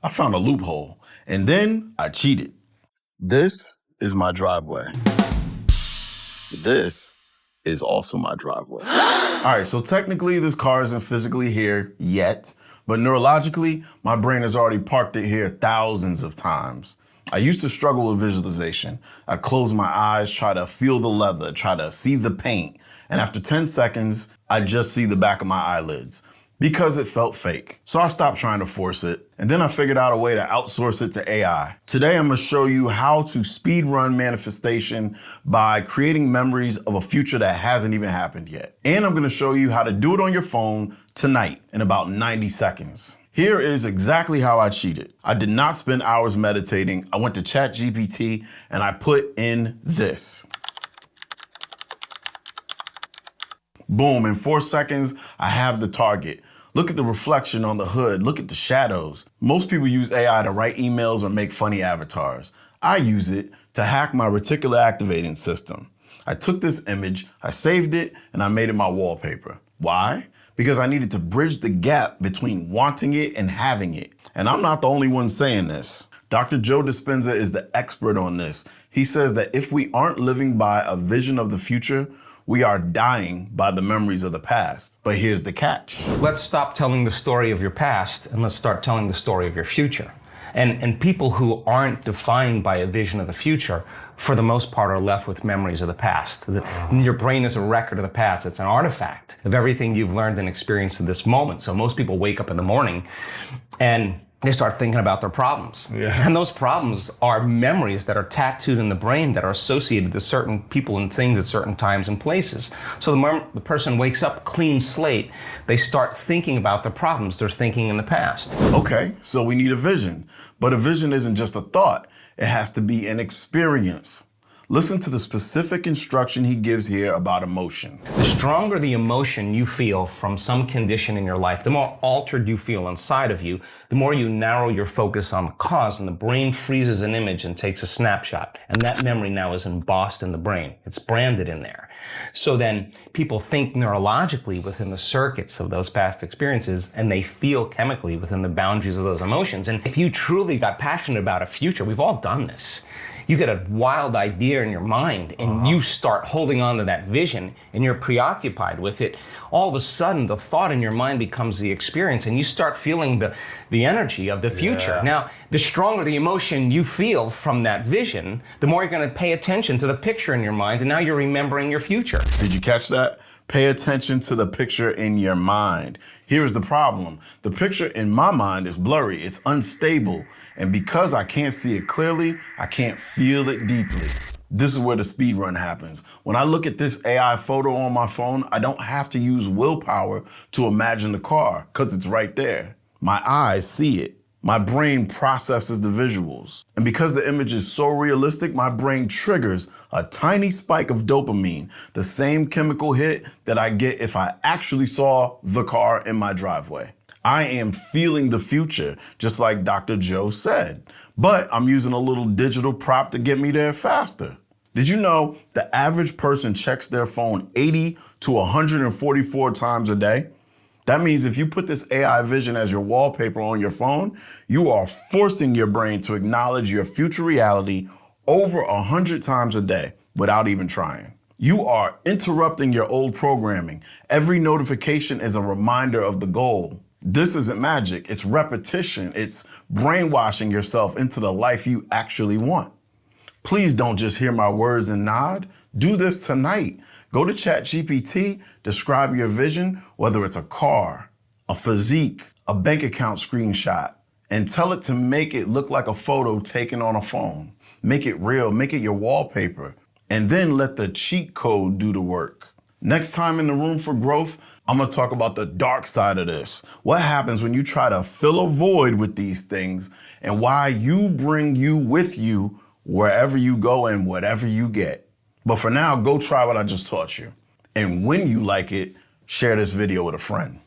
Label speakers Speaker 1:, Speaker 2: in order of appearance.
Speaker 1: I found a loophole, and then I cheated. This is my driveway. This is also my driveway. All right, so technically this car isn't physically here yet, but neurologically, my brain has already parked it here thousands of times. I used to struggle with visualization. I'd close my eyes, try to feel the leather, try to see the paint, and after 10 seconds, I'd just see the back of my eyelids because it felt fake. So I stopped trying to force it, and then I figured out a way to outsource it to AI. Today, I'm gonna show you how to speedrun manifestation by creating memories of a future that hasn't even happened yet. And I'm gonna show you how to do it on your phone tonight in about 90 seconds. Here is exactly how I cheated. I did not spend hours meditating. I went to ChatGPT and I put in this. Boom, in 4 seconds, I have the target. Look at the reflection on the hood. Look at the shadows. Most people use AI to write emails or make funny avatars. I use it to hack my Reticular Activating System. I took this image, I saved it, and I made it my wallpaper. Why? Because I needed to bridge the gap between wanting it and having it. And I'm not the only one saying this. Dr. Joe Dispenza is the expert on this. He says that if we aren't living by a vision of the future, we are dying by the memories of the past. But here's the catch.
Speaker 2: Let's stop telling the story of your past and let's start telling the story of your future. And people who aren't defined by a vision of the future, for the most part, are left with memories of the past. Your brain is a record of the past. It's an artifact of everything you've learned and experienced to this moment. So most people wake up in the morning and they start thinking about their problems. Yeah. And those problems are memories that are tattooed in the brain that are associated to certain people and things at certain times and places. So the moment the person wakes up clean slate, they start thinking about the problems they're thinking in the past.
Speaker 1: Okay, so we need a vision. But a vision isn't just a thought. It has to be an experience. Listen to the specific instruction he gives here about emotion.
Speaker 2: The stronger the emotion you feel from some condition in your life, the more altered you feel inside of you, the more you narrow your focus on the cause, and the brain freezes an image and takes a snapshot. And that memory now is embossed in the brain. It's branded in there. So then people think neurologically within the circuits of those past experiences, and they feel chemically within the boundaries of those emotions. And if you truly got passionate about a future, we've all done this. You get a wild idea in your mind and you start holding on to that vision and you're preoccupied with it. All of a sudden, the thought in your mind becomes the experience and you start feeling the energy of the future. Yeah. Now, the stronger the emotion you feel from that vision, the more you're going to pay attention to the picture in your mind, and now you're remembering your future.
Speaker 1: Did you catch that? Pay attention to the picture in your mind. Here's the problem. The picture in my mind is blurry, it's unstable, and because I can't see it clearly, I can't feel it deeply. This is where the speed run happens. When I look at this AI photo on my phone, I don't have to use willpower to imagine the car, because it's right there. My eyes see it. My brain processes the visuals. And because the image is so realistic, my brain triggers a tiny spike of dopamine, the same chemical hit that I get if I actually saw the car in my driveway. I am feeling the future, just like Dr. Joe said, but I'm using a little digital prop to get me there faster. Did you know the average person checks their phone 80 to 144 times a day? That means if you put this AI vision as your wallpaper on your phone, you are forcing your brain to acknowledge your future reality over 100 times a day without even trying. You are interrupting your old programming. Every notification is a reminder of the goal. This isn't magic, it's repetition. It's brainwashing yourself into the life you actually want. Please don't just hear my words and nod. Do this tonight. Go to ChatGPT, describe your vision, whether it's a car, a physique, a bank account screenshot, and tell it to make it look like a photo taken on a phone. Make it real, make it your wallpaper, and then let the cheat code do the work. Next time in the Room for Growth, I'm gonna talk about the dark side of this. What happens when you try to fill a void with these things, and why you bring you with you wherever you go and whatever you get. But for now, go try what I just taught you. And when you like it, share this video with a friend.